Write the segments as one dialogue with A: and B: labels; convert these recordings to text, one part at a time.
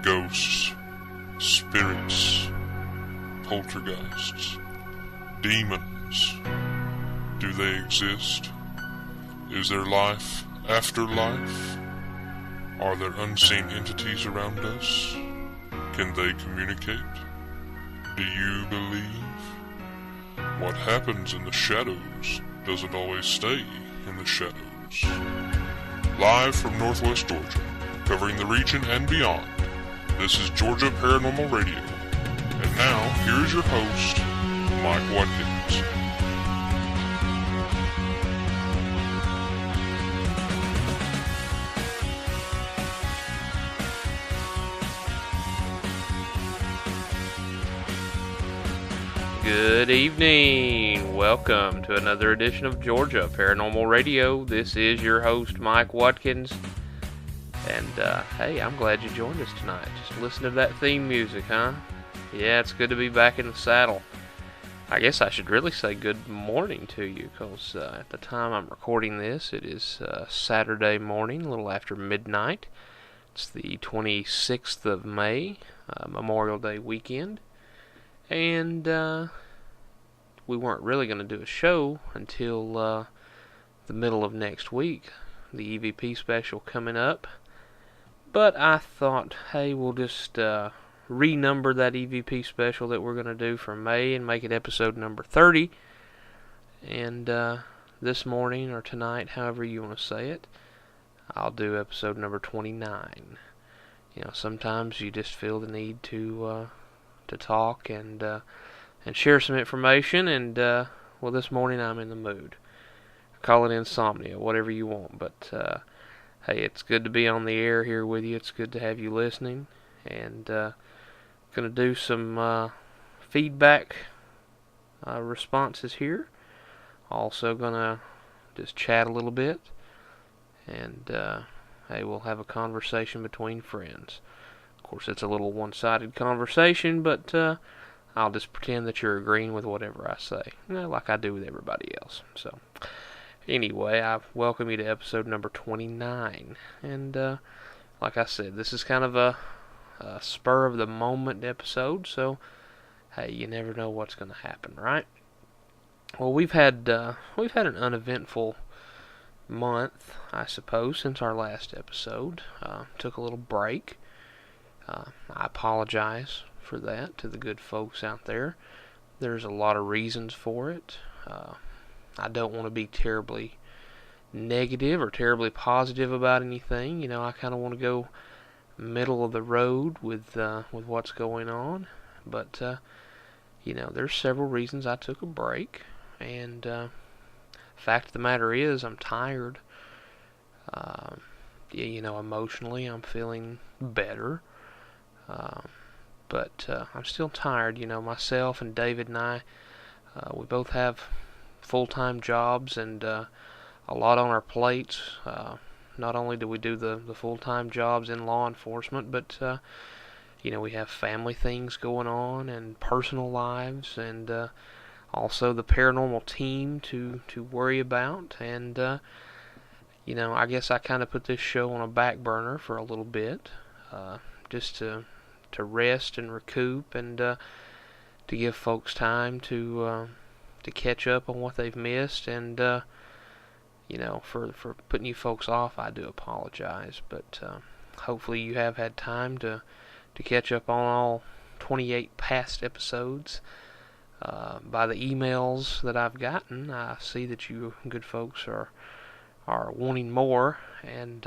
A: Ghosts, spirits, poltergeists, demons. Do they exist? Is there life after life? Are there unseen entities around us? Can they communicate? Do you believe? What happens in the shadows doesn't always stay in the shadows. Live from Northwest Georgia, covering the region and beyond, this is Georgia Paranormal Radio. And now, here's your host, Mike Watkins.
B: Good evening. Welcome to another edition of Georgia Paranormal Radio. This is your host, Mike Watkins. And, hey, I'm glad you joined us tonight. Just listen to that theme music, huh? Yeah, it's good to be back in the saddle. I guess I should really say good morning to you, because at the time I'm recording this, it is Saturday morning, a little after midnight. It's the 26th of May, Memorial Day weekend. And we weren't really going to do a show until the middle of next week. The EVP special coming up. But I thought, hey, we'll just renumber that EVP special that we're going to do for May and make it episode number 30. And this morning or tonight, however you want to say it, I'll do episode number 29. You know, sometimes you just feel the need to talk and share some information, and well, this morning I'm in the mood. Call it insomnia, whatever you want, but hey, it's good to be on the air here with you. It's good to have you listening, and gonna do some feedback responses here. Also gonna just chat a little bit, and hey, we'll have a conversation between friends. Of course, it's a little one-sided conversation, but I'll just pretend that you're agreeing with whatever I say, like I do with everybody else. So, anyway, I welcome you to episode number 29. And like I said, this is kind of a spur-of-the-moment episode, so, hey, you never know what's going to happen, right? Well, we've had an uneventful month, I suppose, since our last episode. Took a little break. I apologize for that to the good folks out there. There's a lot of reasons for it. I don't want to be terribly negative or terribly positive about anything. You know, I kind of want to go middle of the road with what's going on. But, you know, there's several reasons I took a break. And fact of the matter is, I'm tired. Yeah, you know, emotionally, I'm feeling better. But I'm still tired. You know, myself and David and I, we both have full-time jobs and a lot on our plates. Not only do we do the full-time jobs in law enforcement, but you know, we have family things going on and personal lives, and also the paranormal team to worry about. And you know, I guess I kind of put this show on a back burner for a little bit, just to rest and recoup, and to give folks time to catch up on what they've missed. And you know, for putting you folks off, I do apologize. But hopefully you have had time to catch up on all 28 past episodes. By the emails that I've gotten, I see that you good folks are wanting more, and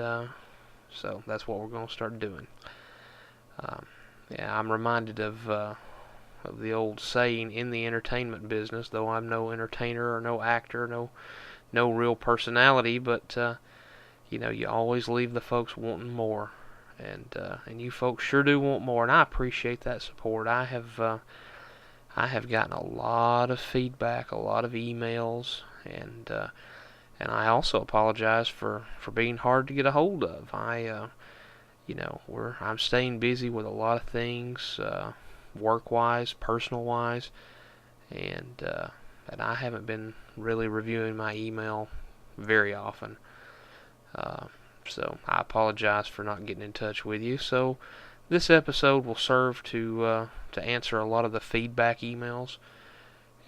B: so that's what we're going to start doing. Yeah, I'm reminded of the old saying in the entertainment business, though I'm no entertainer or no actor, no real personality, but you know, you always leave the folks wanting more, and you folks sure do want more, and I appreciate that support. I have gotten a lot of feedback, a lot of emails, and I also apologize for being hard to get a hold of. You know, I'm staying busy with a lot of things, work-wise, personal-wise, and I haven't been really reviewing my email very often. So I apologize for not getting in touch with you. So this episode will serve to answer a lot of the feedback emails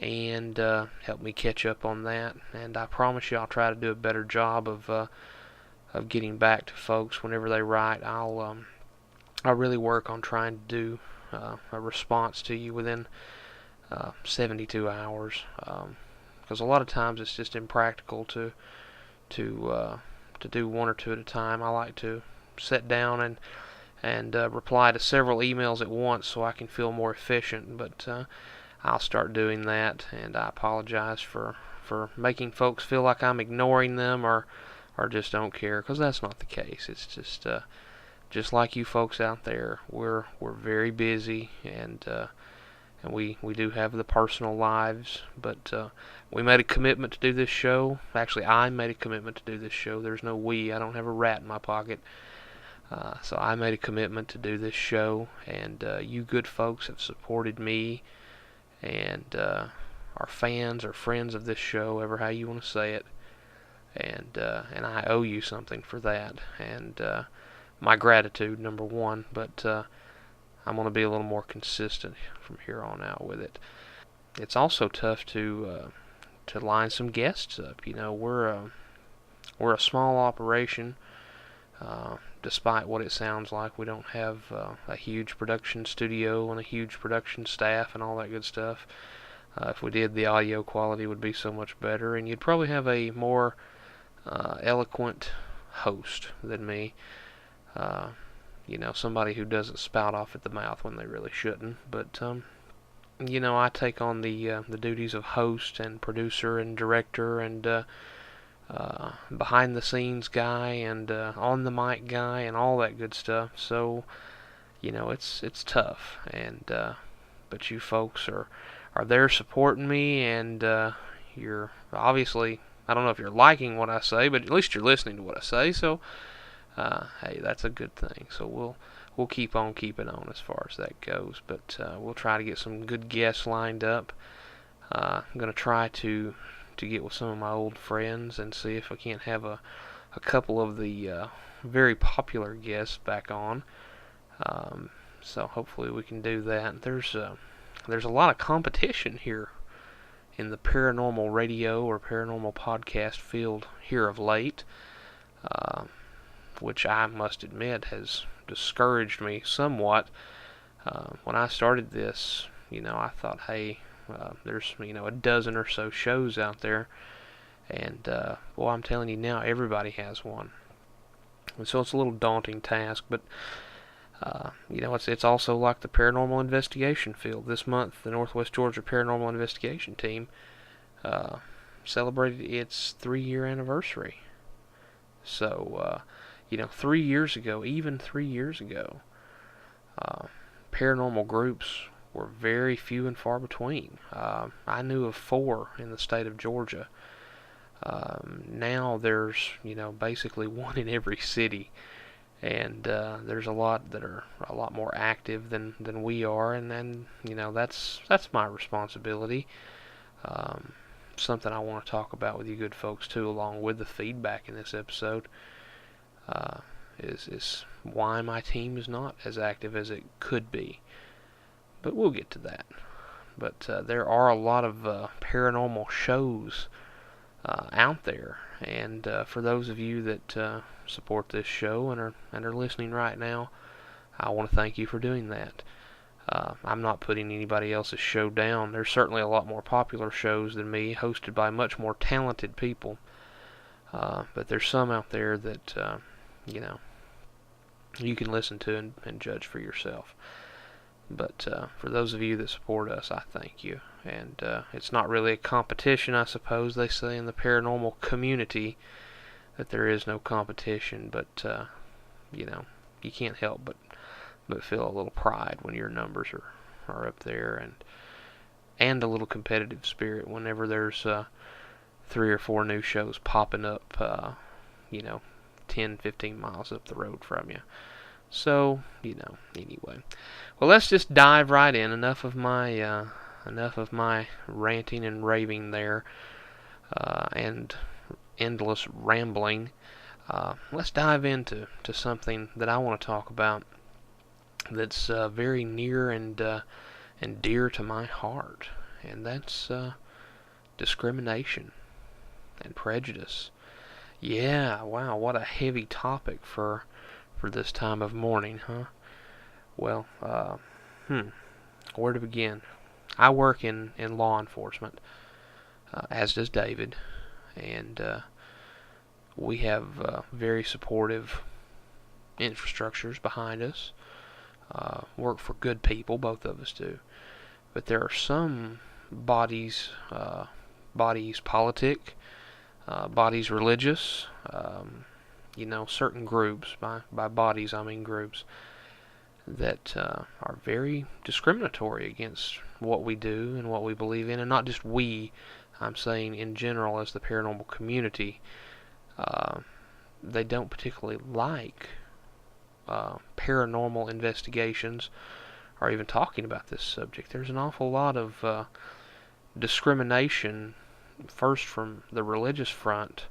B: and help me catch up on that. And I promise you, I'll try to do a better job of getting back to folks whenever they write. I'll really work on trying to do a response to you within 72 hours, because a lot of times it's just impractical to do one or two at a time. I like to sit down and reply to several emails at once so I can feel more efficient. But I'll start doing that, and I apologize for making folks feel like I'm ignoring them or just don't care, because that's not the case. It's just like you folks out there. We're very busy, and we do have the personal lives, but we made a commitment to do this show. Actually, I made a commitment to do this show. There's no we. I don't have a rat in my pocket. So I made a commitment to do this show, and you good folks have supported me and our fans or friends of this show, ever how you want to say it, and I owe you something for that, and my gratitude, number one, but I'm going to be a little more consistent from here on out with it. It's also tough to line some guests up. You know, we're a small operation. Despite what it sounds like, we don't have a huge production studio and a huge production staff and all that good stuff. If we did, the audio quality would be so much better, and you'd probably have a more eloquent host than me. You know, somebody who doesn't spout off at the mouth when they really shouldn't. But you know, I take on the duties of host and producer and director and behind the scenes guy and on the mic guy and all that good stuff. So, you know, it's tough, and but you folks are there supporting me, and you're obviously, I don't know if you're liking what I say, but at least you're listening to what I say. So hey, that's a good thing. So we'll keep on keeping on as far as that goes, but we'll try to get some good guests lined up. I'm going to try to get with some of my old friends and see if I can't have a couple of the very popular guests back on. So hopefully we can do that. There's a lot of competition here in the paranormal radio or paranormal podcast field here of late, which I must admit has discouraged me somewhat. When I started this, you know, I thought, hey, there's, you know, a dozen or so shows out there, and well, I'm telling you now, everybody has one, and so it's a little daunting task. But you know, it's also like the paranormal investigation field. This month, the Northwest Georgia Paranormal Investigation Team celebrated its 3-year anniversary. So you know, 3 years ago, even 3 years ago, paranormal groups were very few and far between. I knew of 4 in the state of Georgia. Now there's, you know, basically one in every city, and there's a lot that are a lot more active than we are, and then, you know, that's my responsibility. Something I want to talk about with you good folks too, along with the feedback in this episode, is why my team is not as active as it could be. But we'll get to that. But there are a lot of paranormal shows out there, and for those of you that support this show and are listening right now, I want to thank you for doing that. I'm not putting anybody else's show down. There's certainly a lot more popular shows than me, hosted by much more talented people. But there's some out there that you know, you can listen to and judge for yourself. But for those of you that support us, I thank you. And it's not really a competition, I suppose. They say in the paranormal community that there is no competition, but you know, you can't help but feel a little pride when your numbers are up there, and a little competitive spirit whenever there's 3 or 4 new shows popping up, you know, 10, 15 miles up the road from you. So, you know, anyway. Well, let's just dive right in. Enough of my ranting and raving there, and endless rambling. Let's dive into something that I want to talk about. that's very near and dear to my heart, and that's discrimination and prejudice. Yeah, wow, what a heavy topic for this time of morning, huh? Well, where to begin? I work in law enforcement, as does David, and we have very supportive infrastructures behind us. Work for good people, both of us do. But there are some bodies, bodies politic, bodies religious, certain groups, by bodies I mean groups, that are very discriminatory against what we do and what we believe in, and not just we, I'm saying in general as the paranormal community. They don't particularly like paranormal investigations or even talking about this subject. There's an awful lot of discrimination, first from the religious front,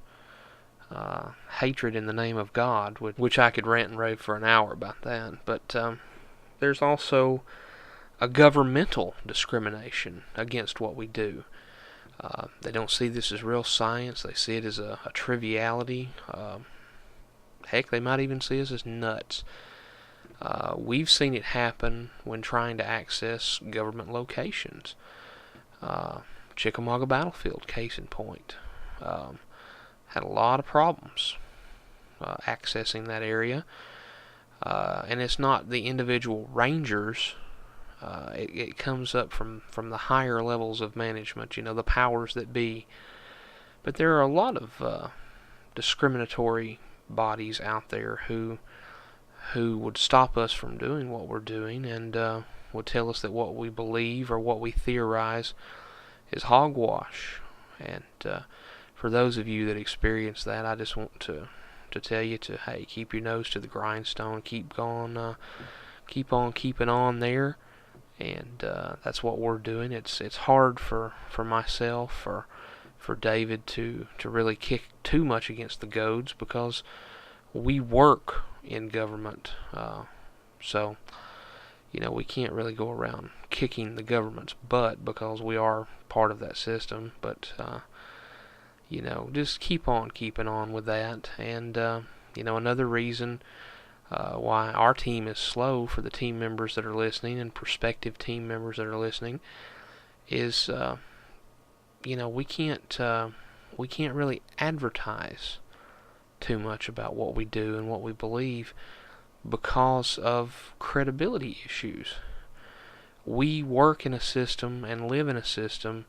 B: hatred in the name of God, which I could rant and rave for an hour about that. But there's also a governmental discrimination against what we do. They don't see this as real science. They see it as a triviality. Heck, they might even see us as nuts. We've seen it happen when trying to access government locations. Chickamauga Battlefield, case in point. Had a lot of problems accessing that area. And it's not the individual rangers. It comes up from the higher levels of management, the powers that be. But there are a lot of discriminatory bodies out there who would stop us from doing what we're doing, and would tell us that what we believe or what we theorize is hogwash. And for those of you that experience that, I just want to tell you to, hey, keep your nose to the grindstone, keep going, keep on keeping on there. And that's what we're doing. It's hard for myself, for David to really kick too much against the goads, because we work in government. So, we can't really go around kicking the government's butt because we are part of that system. But, just keep on keeping on with that. And, another reason why our team is slow, for the team members that are listening and prospective team members that are listening, is we can't really advertise too much about what we do and what we believe because of credibility issues. We work in a system and live in a system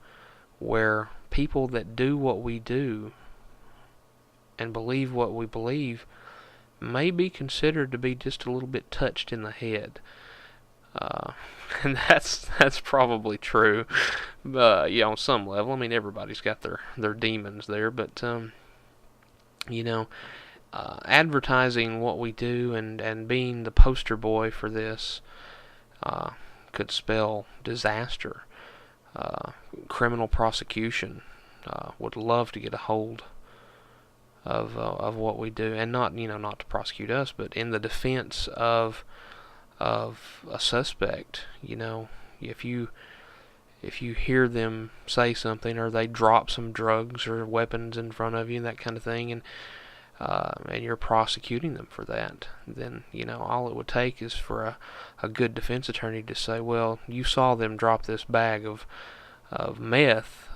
B: where people that do what we do and believe what we believe may be considered to be just a little bit touched in the head. And that's probably true. On some level. I mean, everybody's got their demons there, but advertising what we do and being the poster boy for this could spell disaster. Criminal prosecution would love to get a hold of what we do, and not to prosecute us, but in the defense of a suspect. If you hear them say something, or they drop some drugs or weapons in front of you, that kind of thing, and you're prosecuting them for that, then all it would take is for a good defense attorney to say, well, you saw them drop this bag of meth.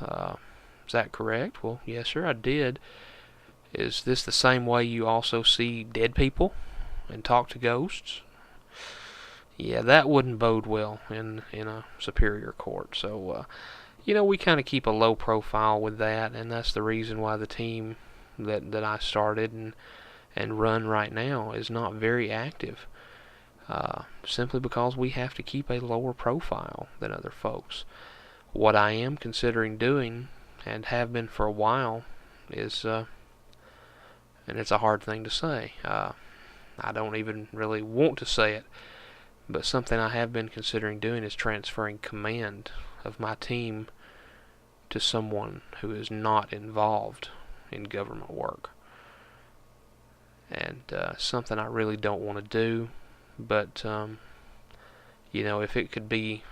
B: Is that correct? Well, yes, sir, I did. Is this the same way you also see dead people and talk to ghosts? Yeah, that wouldn't bode well in a superior court. So, we kind of keep a low profile with that, and that's the reason why the team that I started and run right now is not very active. Simply because we have to keep a lower profile than other folks. What I am considering doing, and have been for a while, is, and it's a hard thing to say, I don't even really want to say it, but something I have been considering doing is transferring command of my team to someone who is not involved in government work. And something I really don't want to do, but if it could be,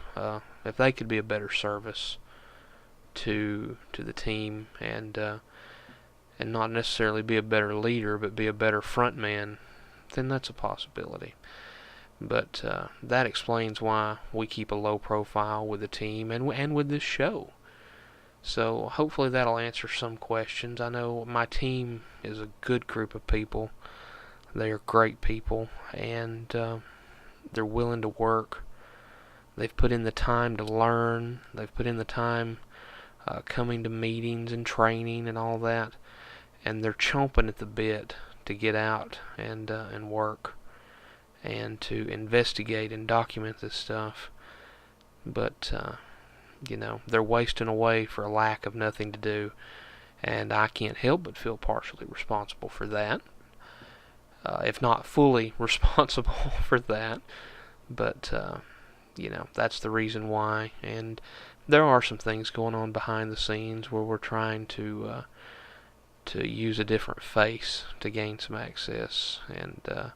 B: if they could be a better service to the team, and not necessarily be a better leader, but be a better front man, then that's a possibility. But that explains why we keep a low profile with the team and with this show. So hopefully that'll answer some questions. I know my team is a good group of people. They are great people, and they're willing to work. They've put in the time to learn. They've put in the time coming to meetings and training and all that. And they're chomping at the bit to get out and work and to investigate and document this stuff. But, they're wasting away for a lack of nothing to do. And I can't help but feel partially responsible for that. If not fully responsible for that. But, that's the reason why. And there are some things going on behind the scenes where we're trying to use a different face to gain some access, and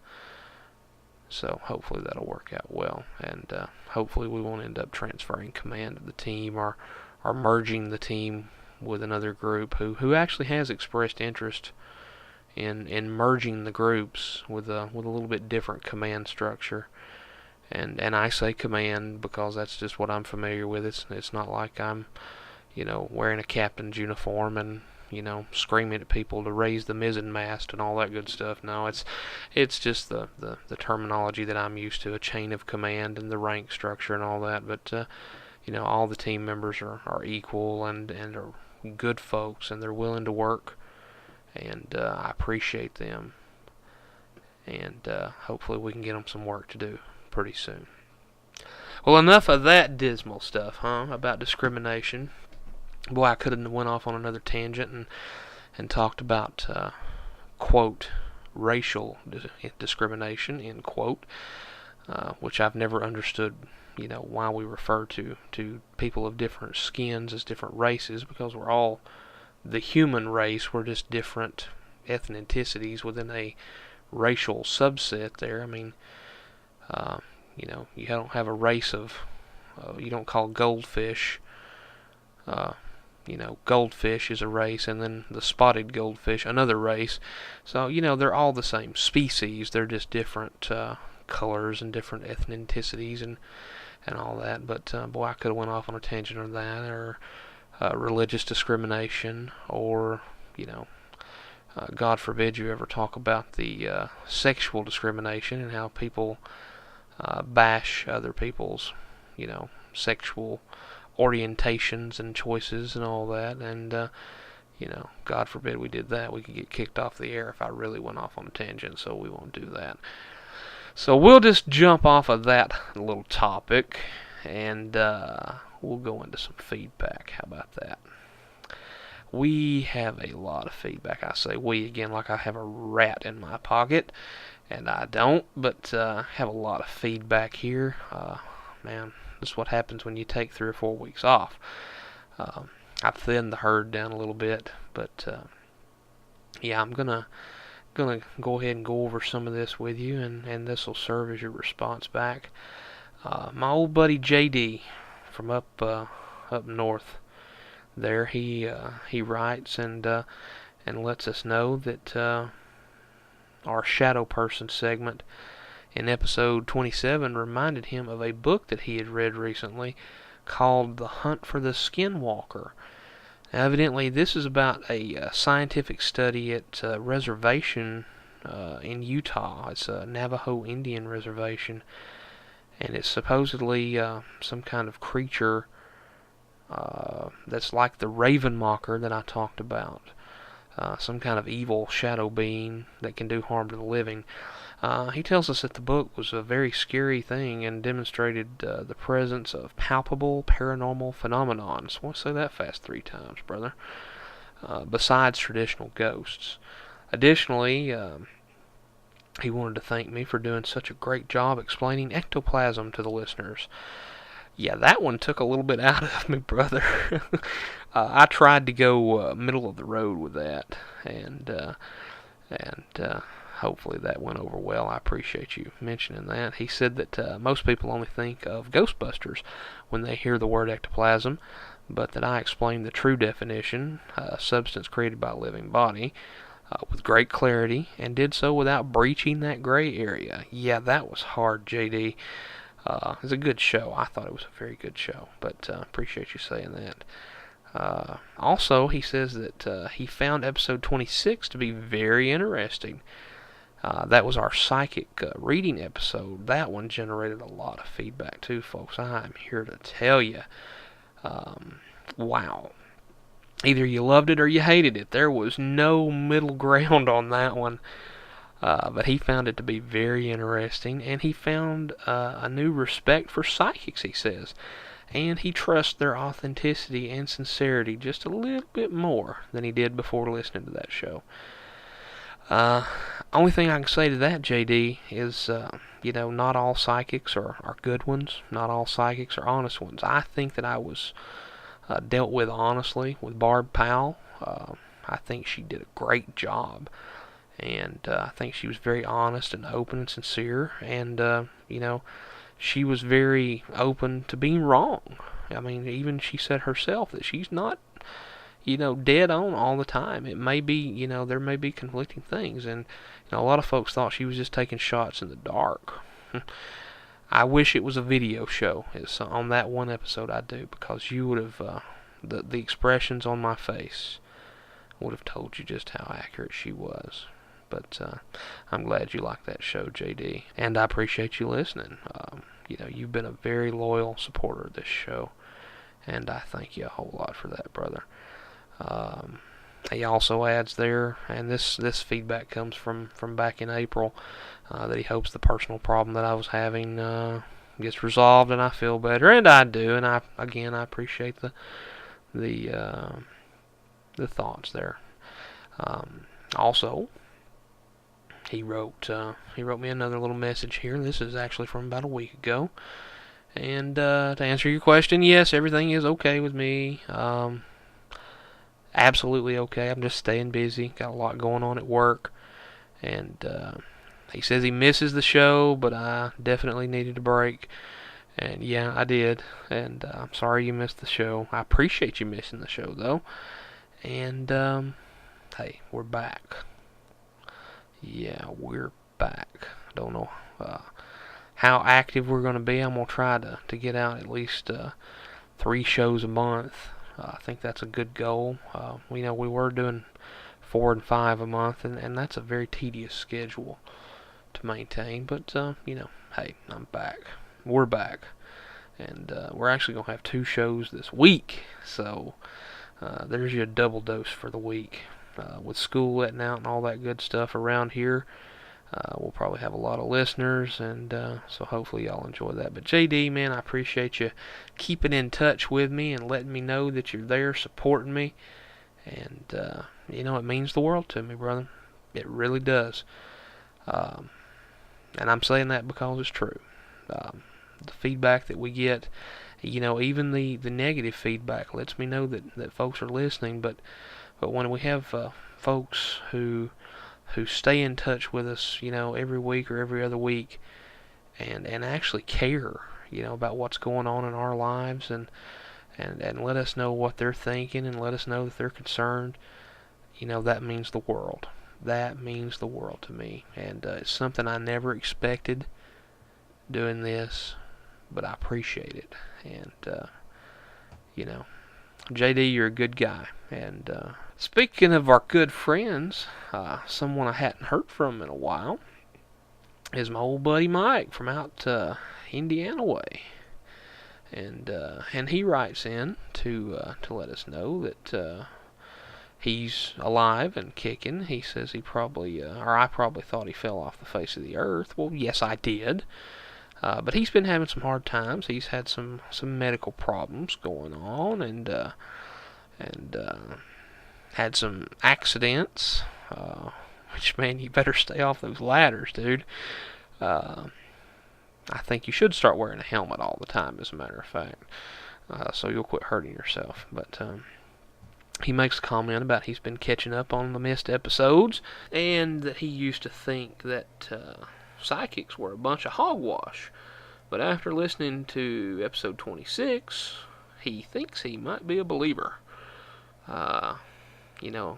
B: so hopefully that'll work out well, and hopefully we won't end up transferring command of the team or merging the team with another group who actually has expressed interest in merging the groups with a little bit different command structure. And I say command because that's just what I'm familiar with. It's not like I'm, wearing a captain's uniform and screaming at people to raise the mizzen mast and all that good stuff. No, it's just the terminology that I'm used to, a chain of command and the rank structure and all that. But all the team members are equal and are good folks, and they're willing to work, and I appreciate them. And hopefully we can get them some work to do pretty soon. Well, enough of that dismal stuff, about discrimination. Boy, I could have went off on another tangent and talked about, quote, racial discrimination, end quote, which I've never understood, why we refer to people of different skins as different races, because we're all the human race. We're just different ethnicities within a racial subset there. I mean, you don't have a race of, you don't call goldfish, goldfish is a race, and then the spotted goldfish, another race. So, they're all the same species. They're just different colors and different ethnicities and all that. But, boy, I could have went off on a tangent on that, or religious discrimination, or, God forbid you ever talk about the sexual discrimination and how people bash other people's, sexual orientations and choices and all that, and God forbid we did that. We could get kicked off the air if I really went off on a tangent, so we won't do that. So we'll just jump off of that little topic, and we'll go into some feedback. How about that? We have a lot of feedback. I say we again like I have a rat in my pocket, and I don't, but have a lot of feedback here. Man, this is what happens when you take 3 or 4 weeks off. I've thinned the herd down a little bit, but yeah, I'm gonna go ahead and go over some of this with you, and this will serve as your response back. My old buddy JD from up north there, he writes and lets us know that our Shadow Person segment in episode 27 reminded him of a book that he had read recently called The Hunt for the Skinwalker. Now, evidently, this is about a scientific study at a reservation in Utah. It's a Navajo Indian reservation, and it's supposedly some kind of creature that's like the raven mocker that I talked about. Some kind of evil shadow being that can do harm to the living. He tells us that the book was a very scary thing and demonstrated the presence of palpable paranormal phenomenon. So I want to say that fast 3 times, brother. Besides traditional ghosts. Additionally, he wanted to thank me for doing such a great job explaining ectoplasm to the listeners. Yeah, that one took a little bit out of me, brother. I tried to go middle of the road with that, and hopefully that went over well. I appreciate you mentioning that. He said that most people only think of Ghostbusters when they hear the word ectoplasm, but that I explained the true definition, substance created by a living body, with great clarity, and did so without breaching that gray area. Yeah, that was hard, JD. It was a good show. I thought it was a very good show, but appreciate you saying that. Also, he says that he found episode 26 to be very interesting. That was our psychic reading episode. That one generated a lot of feedback too, folks. I'm here to tell you. Wow. Either you loved it or you hated it. There was no middle ground on that one. But he found it to be very interesting, and he found a new respect for psychics, he says. And he trusts their authenticity and sincerity just a little bit more than he did before listening to that show. Only thing I can say to that, JD, is, not all psychics are good ones. Not all psychics are honest ones. I think that I was dealt with honestly with Barb Powell. I think she did a great job. And I think she was very honest and open and sincere. And, she was very open to being wrong. I mean, even she said herself that she's not dead on all the time. It may be, there may be conflicting things, and a lot of folks thought she was just taking shots in the dark. I wish it was a video show. It's on that one episode I do, because you would have, the expressions on my face would have told you just how accurate she was. But I'm glad you like that show, JD, and I appreciate you listening. You've been a very loyal supporter of this show, and I thank you a whole lot for that, brother. He also adds there, and this feedback comes from back in April, that he hopes the personal problem that I was having gets resolved and I feel better, and I do. And I appreciate the thoughts there. Also, he wrote me another little message here. This is actually from about a week ago. And to answer your question, yes, everything is okay with me. Absolutely okay. I'm just staying busy. Got a lot going on at work. And he says he misses the show, but I definitely needed a break. And yeah, I did. And I'm sorry you missed the show. I appreciate you missing the show, though. And hey, we're back. Yeah, we're back. Don't know how active we're going to be. I'm going to try to get out at least 3 shows a month. I think that's a good goal. We were doing 4 and 5 a month, and that's a very tedious schedule to maintain. But, hey, I'm back. We're back. And we're actually going to have 2 shows this week. So there's your double dose for the week. With school letting out and all that good stuff around here, we'll probably have a lot of listeners, and so hopefully y'all enjoy that. But JD, man, I appreciate you keeping in touch with me and letting me know that you're there supporting me, and it means the world to me, brother. It really does. And I'm saying that because it's true. The feedback that we get, even the negative feedback lets me know that folks are listening, but when we have folks who stay in touch with us, every week or every other week, and actually care, about what's going on in our lives, and let us know what they're thinking, and let us know that they're concerned, that means the world. That means the world to me, and it's something I never expected doing this, but I appreciate it. And JD, you're a good guy. And speaking of our good friends, someone I hadn't heard from in a while is my old buddy Mike from out Indiana way. And he writes in to let us know that he's alive and kicking. He says he probably, or I probably thought he fell off the face of the earth. Well, yes, I did. But he's been having some hard times. He's had some medical problems going on, and had some accidents, which, man, you better stay off those ladders, dude. I think you should start wearing a helmet all the time, as a matter of fact, so you'll quit hurting yourself. But he makes a comment about he's been catching up on the missed episodes, and that he used to think that psychics were a bunch of hogwash. But after listening to episode 26, he thinks he might be a believer.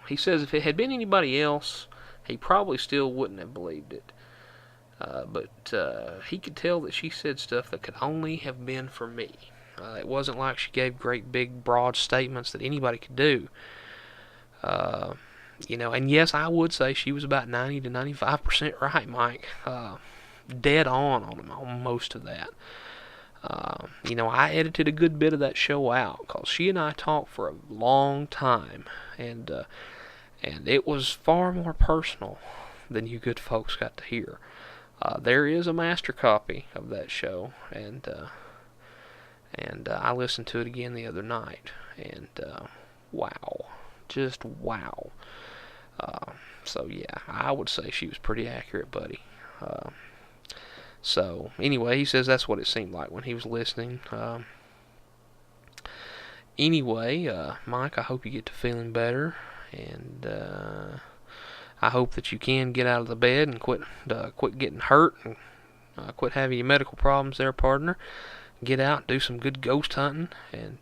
B: He says if it had been anybody else, he probably still wouldn't have believed it. But he could tell that she said stuff that could only have been for me. It wasn't like she gave great big broad statements that anybody could do. And yes, I would say she was about 90 to 95% right, Mike. Dead on most of that. I edited a good bit of that show out because she and I talked for a long time, and it was far more personal than you good folks got to hear. There is a master copy of that show, and I listened to it again the other night, and wow, just wow. So yeah, I would say she was pretty accurate, buddy. So anyway, he says that's what it seemed like when he was listening. Mike, I hope you get to feeling better, and I hope that you can get out of the bed and quit getting hurt, and quit having your medical problems there, partner. Get out, do some good ghost hunting, and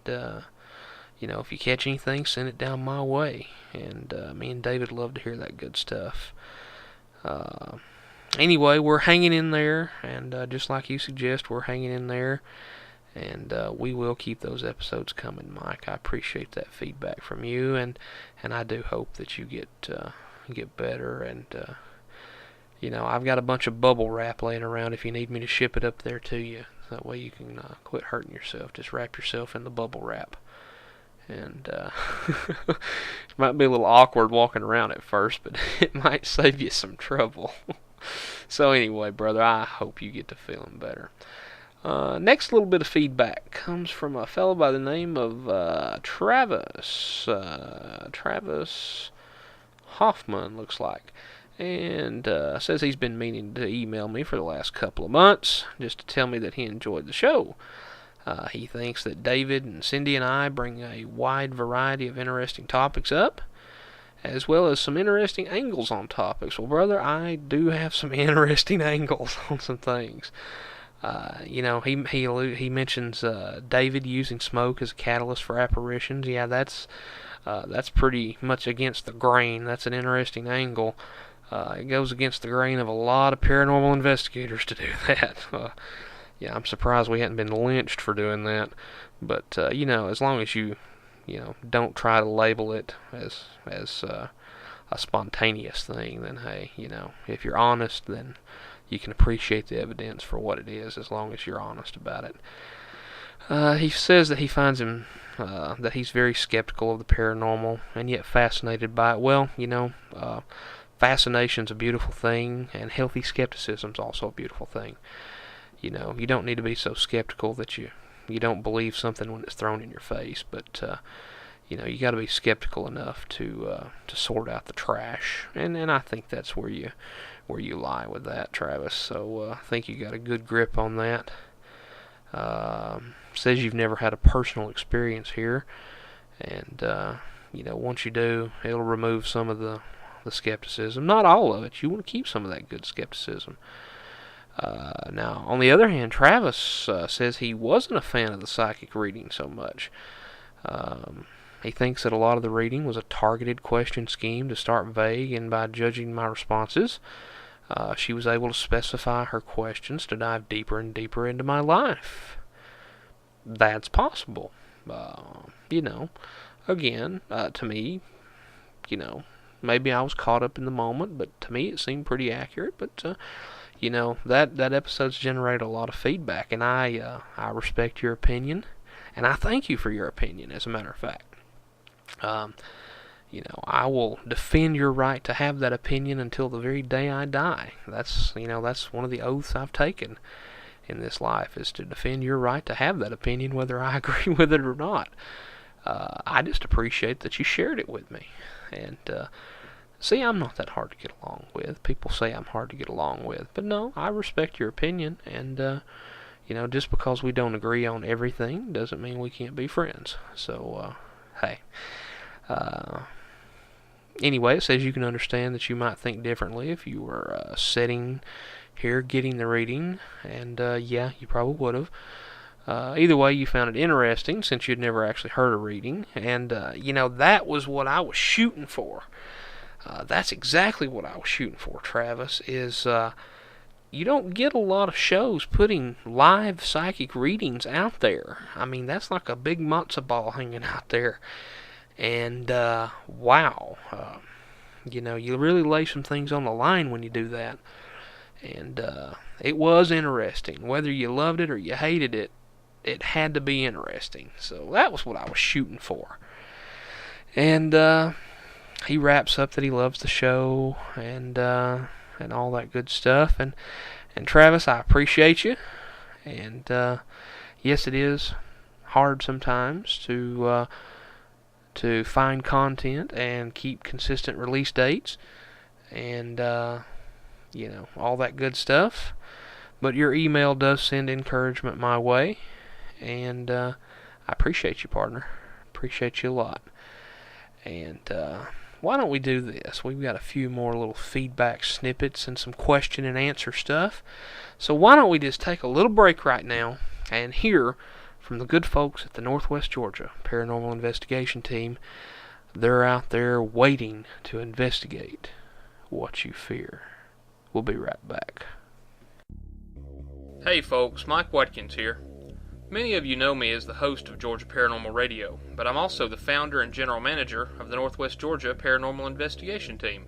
B: if you catch anything, send it down my way. And me and David love to hear that good stuff. Anyway, we're hanging in there, and just like you suggest, we're hanging in there, and we will keep those episodes coming, Mike. I appreciate that feedback from you, and I do hope that you get better, and I've got a bunch of bubble wrap laying around if you need me to ship it up there to you. That way you can quit hurting yourself. Just wrap yourself in the bubble wrap. And it might be a little awkward walking around at first, but it might save you some trouble. So anyway, brother, I hope you get to feeling better. Next little bit of feedback comes from a fellow by the name of Travis. Travis Hoffman, looks like. And says he's been meaning to email me for the last couple of months just to tell me that he enjoyed the show. He thinks that David and Cindy and I bring a wide variety of interesting topics up, as well as some interesting angles on topics. Well, brother, I do have some interesting angles on some things. He mentions David using smoke as a catalyst for apparitions. Yeah, that's pretty much against the grain. That's an interesting angle. It goes against the grain of a lot of paranormal investigators to do that. Yeah, I'm surprised we hadn't been lynched for doing that. But, as long as you don't try to label it as a spontaneous thing, then, hey, if you're honest, then you can appreciate the evidence for what it is as long as you're honest about it. He says that he finds that he's very skeptical of the paranormal and yet fascinated by it. Well, fascination's a beautiful thing, and healthy skepticism's also a beautiful thing. You don't need to be so skeptical that you don't believe something when it's thrown in your face, but you got to be skeptical enough to sort out the trash, and I think that's where you lie with that, Travis. So I think you got a good grip on that. Says you've never had a personal experience here, and once you do, it'll remove some of the skepticism. Not all of it. You want to keep some of that good skepticism. Now, on the other hand, Travis says he wasn't a fan of the psychic reading so much. He thinks that a lot of the reading was a targeted question scheme to start vague, and by judging my responses, she was able to specify her questions to dive deeper and deeper into my life. That's possible. Again, to me, maybe I was caught up in the moment, but to me it seemed pretty accurate. But that episode's generated a lot of feedback, and I respect your opinion, and I thank you for your opinion, as a matter of fact. I will defend your right to have that opinion until the very day I die. That's one of the oaths I've taken in this life, is to defend your right to have that opinion, whether I agree with it or not. I just appreciate that you shared it with me. And, see, I'm not that hard to get along with. People say I'm hard to get along with. But no, I respect your opinion. And, just because we don't agree on everything doesn't mean we can't be friends. So, hey. Anyway, it says you can understand that you might think differently if you were sitting here getting the reading, and yeah, you probably would have. Either way, you found it interesting since you'd never actually heard a reading, and that was what I was shooting for. That's exactly what I was shooting for, Travis, is you don't get a lot of shows putting live psychic readings out there. I mean, that's like a big matzo ball hanging out there. And, wow. You really lay some things on the line when you do that. And it was interesting. Whether you loved it or you hated it, it had to be interesting. So that was what I was shooting for. And he wraps up that he loves the show and all that good stuff. And Travis, I appreciate you. And yes, it is hard sometimes to find content and keep consistent release dates and all that good stuff. But your email does send encouragement my way, and I appreciate you, partner. Appreciate you a lot. And why don't we do this? We've got a few more little feedback snippets and some question and answer stuff. So why don't we just take a little break right now and hear from the good folks at the Northwest Georgia Paranormal Investigation Team. They're out there waiting to investigate what you fear. We'll be right back. Hey folks, Mike Watkins here. Many of you know me as the host of Georgia Paranormal Radio, but I'm also the founder and general manager of the Northwest Georgia Paranormal Investigation Team,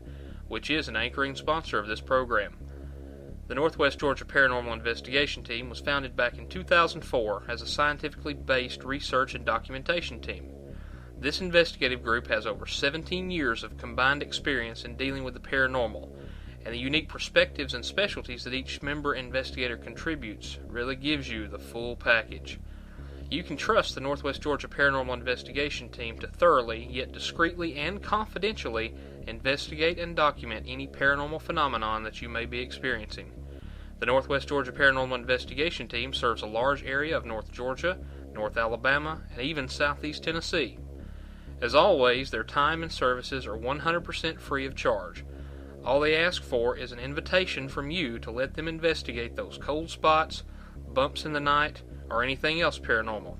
B: which is an anchoring sponsor of this program. The Northwest Georgia Paranormal Investigation Team was founded back in 2004 as a scientifically based research and documentation team. This investigative group has over 17 years of combined experience in dealing with the paranormal, and the unique perspectives and specialties that each member investigator contributes really gives you the full package. You can trust the Northwest Georgia Paranormal Investigation Team to thoroughly, yet discreetly and confidentially, investigate and document any paranormal phenomenon that you may be experiencing. The Northwest Georgia Paranormal Investigation Team serves a large area of North Georgia, North Alabama, and even Southeast Tennessee. As always, their time and services are 100% free of charge. All they ask for is an invitation from you to let them investigate those cold spots, bumps in the night, or anything else paranormal.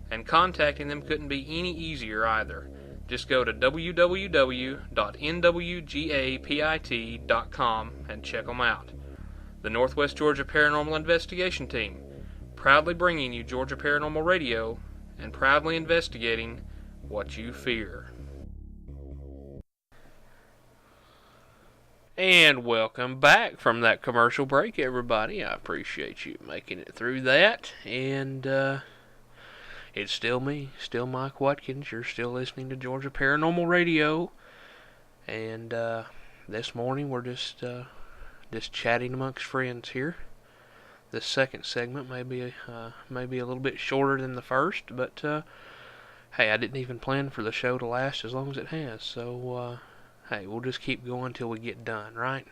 B: And contacting them couldn't be any easier either. Just go to www.nwgapit.com and check them out. The Northwest Georgia Paranormal Investigation Team, proudly bringing you Georgia Paranormal Radio and proudly investigating what you fear. And welcome back from that commercial break, everybody. I appreciate you making it through that. And it's still me, still Mike Watkins. You're still listening to Georgia Paranormal Radio. And this morning we're just chatting amongst friends here. This second segment may be a little bit shorter than the first, but hey, I didn't even plan for the show to last as long as it has. So hey, we'll just keep going till we get done, right?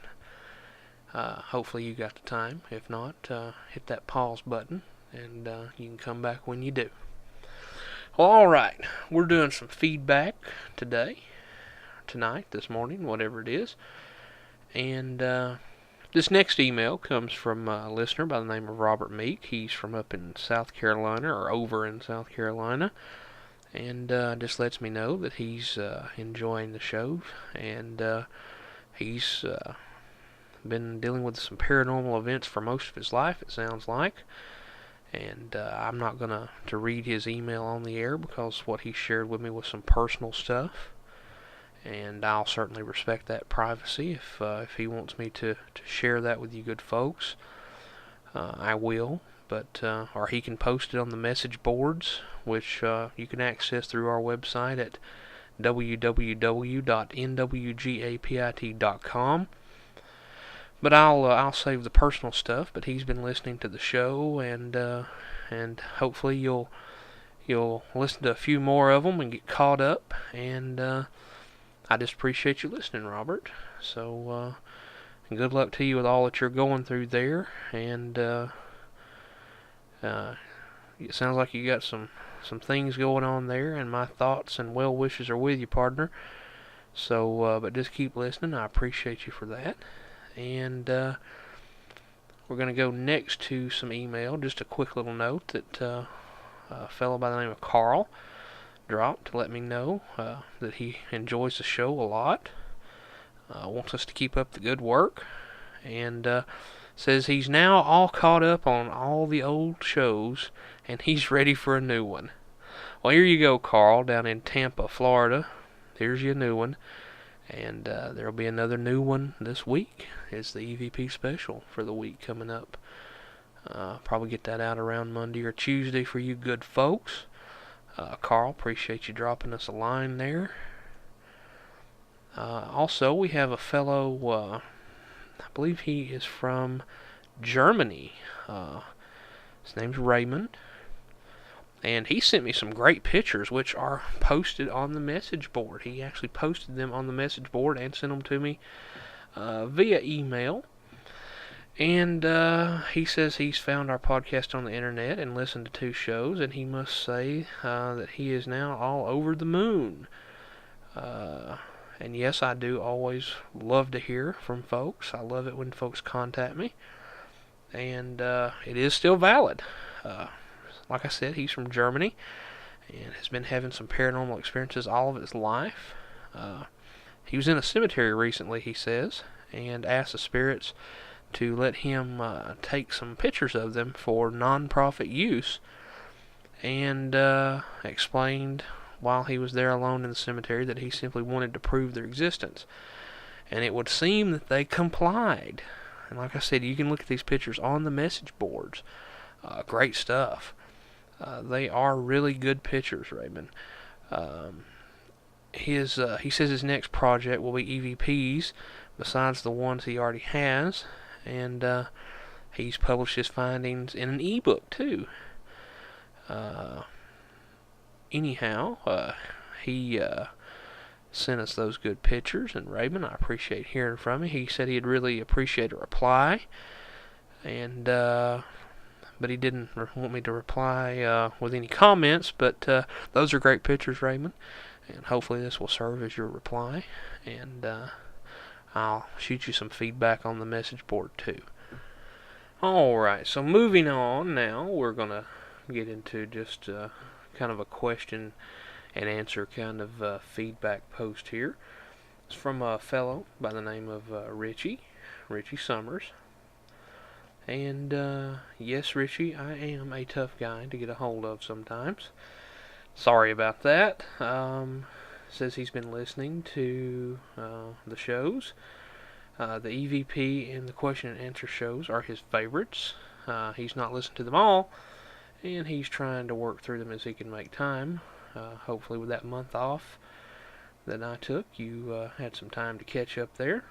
B: Hopefully you got the time. If not, hit that pause button, and you can come back when you do. Well, alright, we're doing some feedback tonight, this morning, whatever it is. And this next email comes from a listener by the name of Robert Meek. He's from up in South Carolina, or over in South Carolina. And just lets me know that he's enjoying the show, and he's been dealing with some paranormal events for most of his life, it sounds like. And I'm not going to read his email on the air because what he shared with me was some personal stuff, and I'll certainly respect that privacy. If he wants me to share that with you good folks, I will. But or he can post it on the message boards, which you can access through our website at www.nwgapit.com. But I'll save the personal stuff. But he's been listening to the show, and hopefully you'll listen to a few more of them and get caught up. And I just appreciate you listening, Robert. So good luck to you with all that you're going through there, and it sounds like you got some some things going on there, and my thoughts and well wishes are with you, partner. So, but just keep listening. I appreciate you for that. And we're going to go next to some email. Just a quick little note that a fellow by the name of Carl dropped to let me know that he enjoys the show a lot. Wants us to keep up the good work. And says he's now all caught up on all the old shows and he's ready for a new one. Well, here you go, Carl, down in Tampa, Florida. Here's your new one. And there'll be another new one this week. It's the EVP special for the week coming up. Probably get that out around Monday or Tuesday for you good folks. Carl, appreciate you dropping us a line there. Also, we have a fellow, I believe he is from Germany. His name's Raymond. And he sent me some great pictures, which are posted on the message board. He actually posted them on the message board and sent them to me via email. And he says he's found our podcast on the internet and listened to 2 shows, and he must say that he is now all over the moon. And yes, I do always love to hear from folks. I love it when folks contact me. And it is still valid. Like I said, he's from Germany and has been having some paranormal experiences all of his life. He was in a cemetery recently, he says, and asked the spirits to let him take some pictures of them for non-profit use, and explained while he was there alone in the cemetery that he simply wanted to prove their existence. And it would seem that they complied. And like I said, you can look at these pictures on the message boards. Great stuff. They are really good pictures, Raymond. He says his next project will be EVPs besides the ones he already has, and he's published his findings in an ebook too. Anyhow, he sent us those good pictures, and Raymond, I appreciate hearing from him. He said he'd really appreciate a reply, and but he didn't want me to reply with any comments. But those are great pictures, Raymond, and hopefully this will serve as your reply, and I'll shoot you some feedback on the message board too. Alright, so moving on now, we're going to get into just kind of a question and answer kind of feedback post here. It's from a fellow by the name of Richie Summers. And yes, Richie, I am a tough guy to get a hold of sometimes. Sorry about that. Says he's been listening to the shows. The EVP and the question and answer shows are his favorites. He's not listened to them all, and he's trying to work through them as he can make time. Hopefully with that month off that I took, you had some time to catch up there.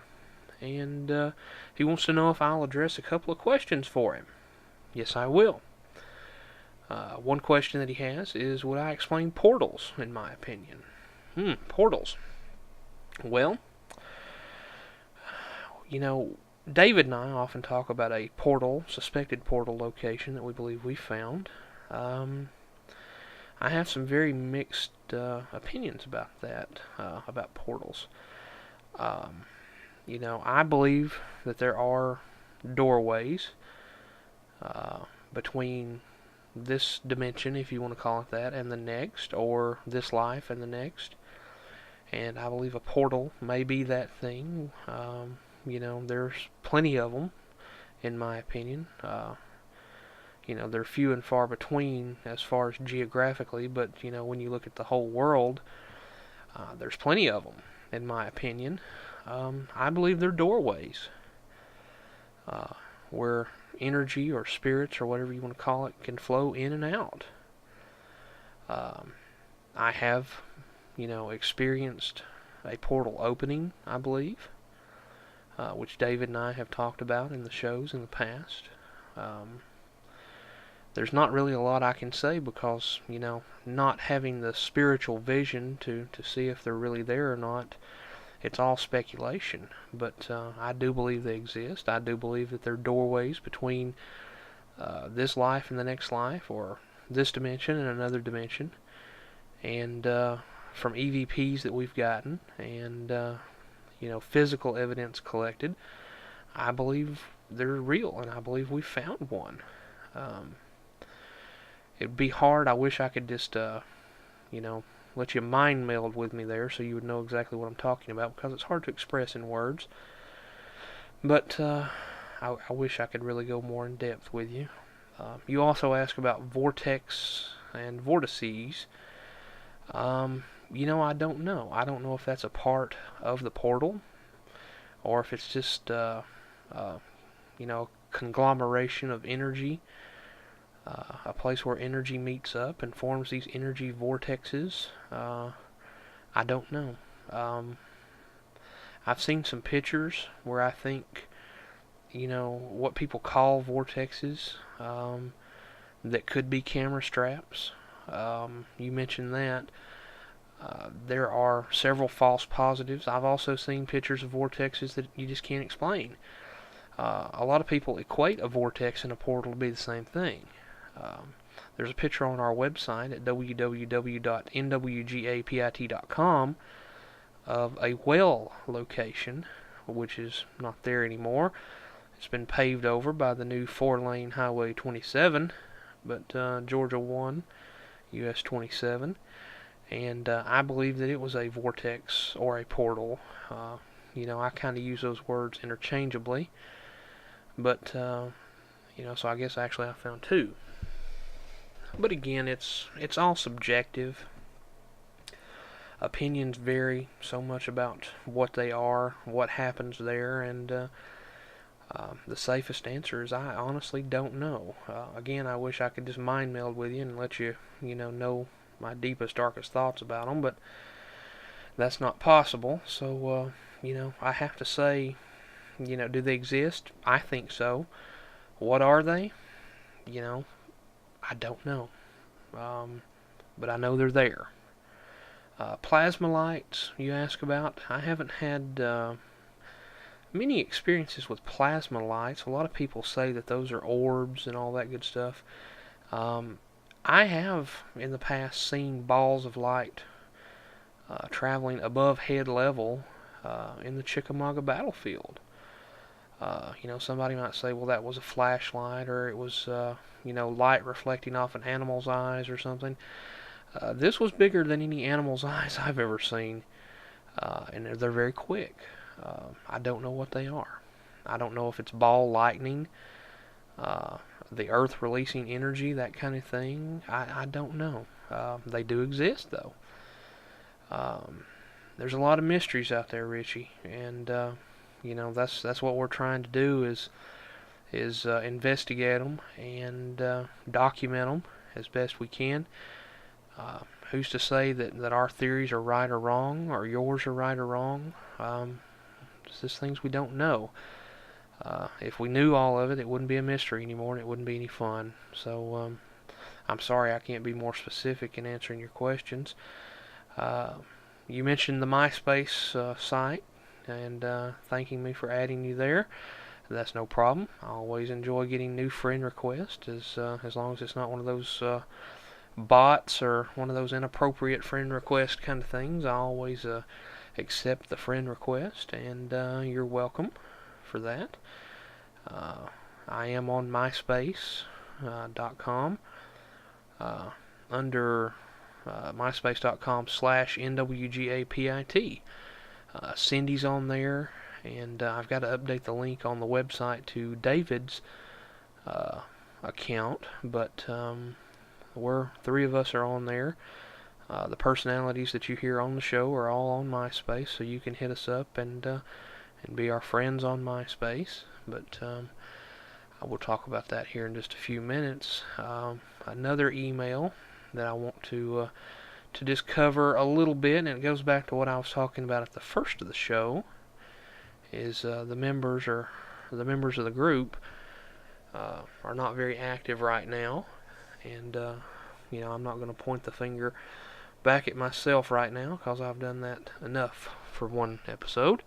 B: And he wants to know if I'll address a couple of questions for him. Yes, I will. One question that he has is, would I explain portals, in my opinion? Portals. Well, you know, David and I often talk about a portal, suspected portal location that we believe we found. I have some very mixed opinions about that, about portals. You know, I believe that there are doorways between this dimension, if you want to call it that, and the next, or this life and the next. And I believe a portal may be that thing. You know, there's plenty of them, in my opinion. You know, they're few and far between as far as geographically, but, you know, when you look at the whole world, there's plenty of them, in my opinion. I believe they're doorways where energy or spirits or whatever you want to call it can flow in and out. I have, you know, experienced a portal opening, I believe, which David and I have talked about in the shows in the past. There's not really a lot I can say because, you know, not having the spiritual vision to see if they're really there or not, it's all speculation. But I do believe they exist. I do believe that they're doorways between this life and the next life, or this dimension and another dimension, and from EVPs that we've gotten, and physical evidence collected, I believe they're real, and I believe we found one. Um, it'd be hard. I wish I could just, let you mind meld with me there so you would know exactly what I'm talking about, because it's hard to express in words. But I wish I could really go more in depth with you. You also ask about vortex and vortices. I don't know. I don't know if that's a part of the portal, or if it's just, conglomeration of energy, a place where energy meets up and forms these energy vortexes. I don't know. I've seen some pictures where I think, what people call vortexes, that could be camera straps. You mentioned that. There are several false positives. I've also seen pictures of vortexes that you just can't explain. A lot of people equate a vortex and a portal to be the same thing. There's a picture on our website at www.nwgapit.com of a well location, which is not there anymore. It's been paved over by the new 4-lane Highway 27, but Georgia 1, US 27. And I believe that it was a vortex or a portal. I kind of use those words interchangeably. But, so I guess actually I found two. But again, it's all subjective. Opinions vary so much about what they are, what happens there, and the safest answer is I honestly don't know. Again, I wish I could just mind meld with you and let you, know my deepest, darkest thoughts about them, but that's not possible. So, I have to say, do they exist? I think so. What are they? I don't know. But I know they're there. Plasma lights, you ask about. I haven't had many experiences with plasma lights. A lot of people say that those are orbs and all that good stuff. I have in the past seen balls of light traveling above head level in the Chickamauga battlefield. Somebody might say, well, that was a flashlight, or it was, light reflecting off an animal's eyes or something. This was bigger than any animal's eyes I've ever seen, and they're very quick. I don't know what they are. I don't know if it's ball lightning, the earth releasing energy, that kind of thing. I don't know. They do exist, though. There's a lot of mysteries out there, Richie, and that's what we're trying to do is investigate them and document them as best we can. Who's to say that our theories are right or wrong, or yours are right or wrong? It's just things we don't know. If we knew all of it, it wouldn't be a mystery anymore, and it wouldn't be any fun. So I'm sorry I can't be more specific in answering your questions. You mentioned the MySpace site, and thanking me for adding you there. That's no problem. I always enjoy getting new friend requests, as long as it's not one of those bots or one of those inappropriate friend request kind of things. I always accept the friend request, and you're welcome for that. I am on MySpace.com under MySpace.com/NWGAPIT. Cindy's on there, and I've got to update the link on the website to David's account, but we're three of us are on there. The personalities that you hear on the show are all on MySpace, so you can hit us up and be our friends on MySpace. But I will talk about that here in just a few minutes. Another email that I want to just cover a little bit, and it goes back to what I was talking about at the first of the show, is the members of the group are not very active right now, and I'm not going to point the finger back at myself right now, because I've done that enough for one episode.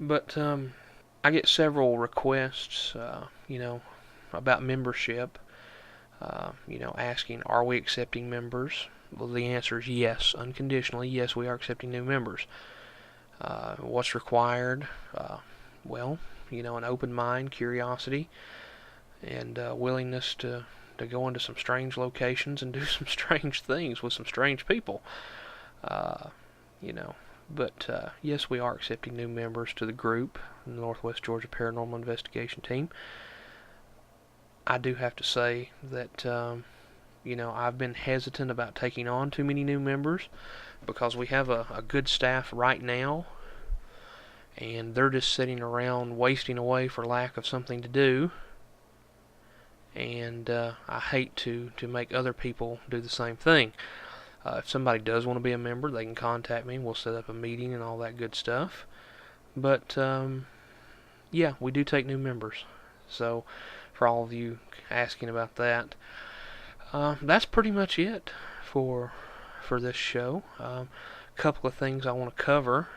B: But I get several requests, about membership. asking, are we accepting members? Well, the answer is yes, unconditionally. Yes, we are accepting new members. What's required? Well, an open mind, curiosity, and willingness to go into some strange locations and do some strange things with some strange people. Uh, but yes, we are accepting new members to the group, the Northwest Georgia Paranormal Investigation Team. I do have to say that, I've been hesitant about taking on too many new members because we have a good staff right now, and they're just sitting around wasting away for lack of something to do. And I hate to make other people do the same thing. If somebody does want to be a member, they can contact me. We'll set up a meeting and all that good stuff. But, yeah, we do take new members. So, for all of you asking about that, that's pretty much it for this show. A couple of things I want to cover.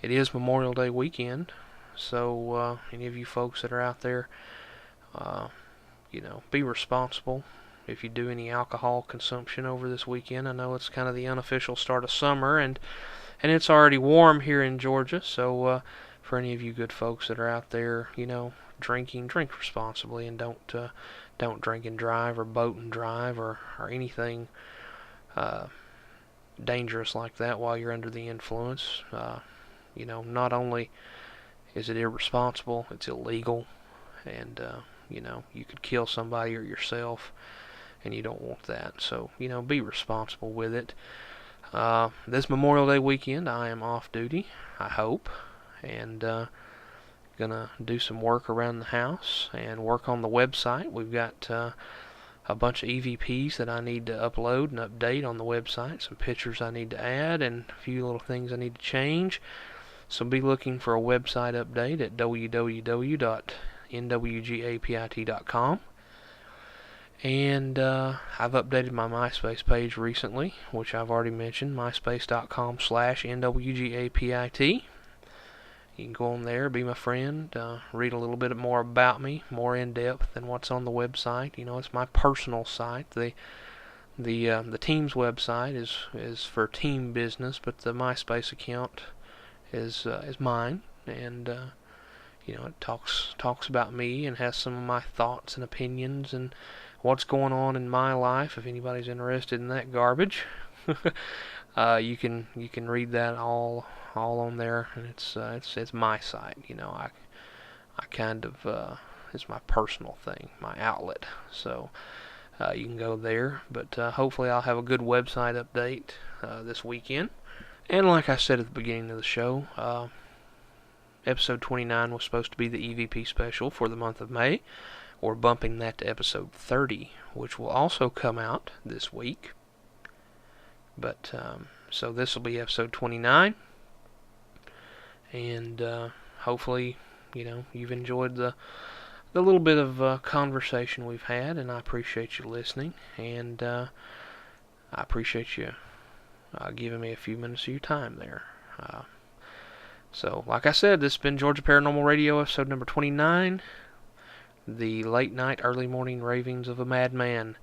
B: It is Memorial Day weekend, so any of you folks that are out there, be responsible if you do any alcohol consumption over this weekend. I know it's kind of the unofficial start of summer, and it's already warm here in Georgia, so for any of you good folks that are out there, drink responsibly, and don't drink and drive or boat and drive or anything dangerous like that while you're under the influence. Not only is it irresponsible, it's illegal, and you could kill somebody or yourself, and you don't want that. So be responsible with it. This Memorial Day weekend I am off duty, I hope, and gonna do some work around the house and work on the website. We've got a bunch of EVPs that I need to upload and update on the website, some pictures I need to add, and a few little things I need to change. So be looking for a website update at www.nwgapit.com. And I've updated my MySpace page recently, which I've already mentioned, myspace.com/nwgapit. You can go on there, be my friend, read a little bit more about me, more in depth than what's on the website. It's my personal site. The team's website is for team business, but the MySpace account is mine, and it talks about me and has some of my thoughts and opinions and what's going on in my life. If anybody's interested in that garbage, you can read that all on there, and it's my site. I kind of it's my personal thing, my outlet. So you can go there, but hopefully I'll have a good website update this weekend. And like I said at the beginning of the show, episode 29 was supposed to be the EVP special for the month of May. We're bumping that to episode 30, which will also come out this week. But so this will be episode 29, and hopefully, you've enjoyed the little bit of conversation we've had, and I appreciate you listening, and I appreciate you giving me a few minutes of your time there. So, like I said, this has been Georgia Paranormal Radio, episode number 29, the late night, early morning ravings of a madman.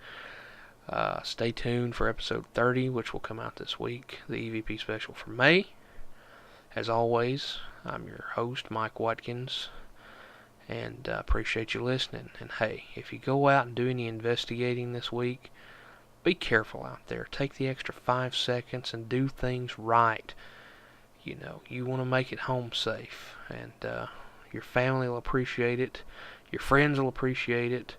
B: Stay tuned for episode 30, which will come out this week, the EVP special for May. As always, I'm your host, Mike Watkins, and appreciate you listening. And hey, if you go out and do any investigating this week, be careful out there. Take the extra 5 seconds and do things right. You want to make it home safe, and your family will appreciate it. Your friends will appreciate it.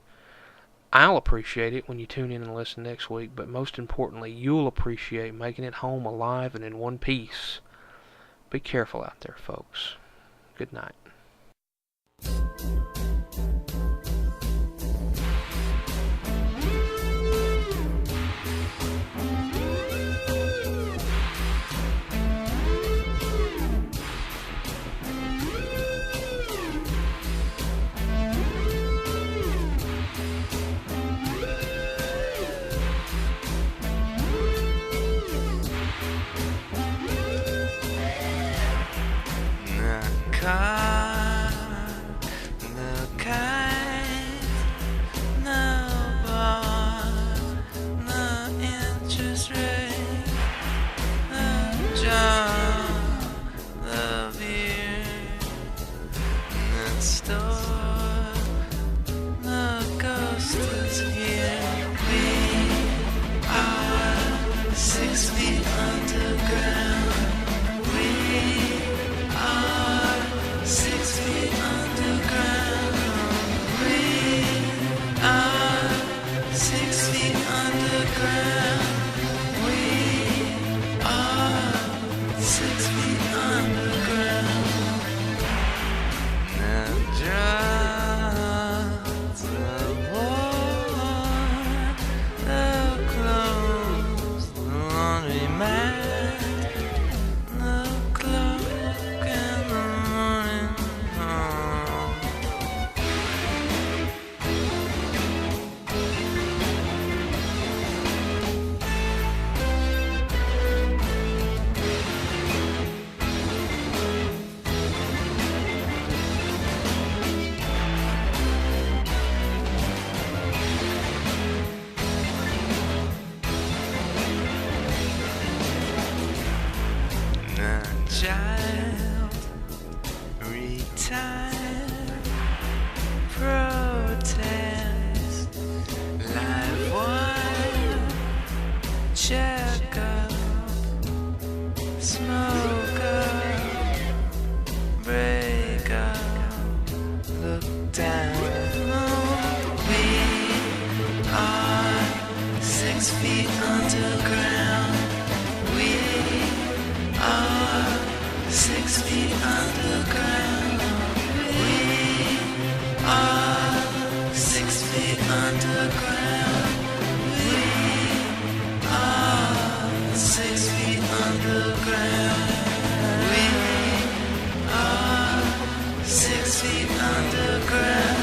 B: I'll appreciate it when you tune in and listen next week, but most importantly, you'll appreciate making it home alive and in one piece. Be careful out there, folks. Good night.
C: Car store. The ghost is here. We are 6 feet underground. We are 6 feet underground. We are 6 feet underground. We are 6 feet underground. The drugs, the war, the clothes, the laundromat, the clock and the morning home. The child retired, protest, live wire, check up, smoke up, break up, look down. We are 6 feet underground. We are 6 feet underground. We are 6 feet underground. We are 6 feet underground. We are 6 feet underground.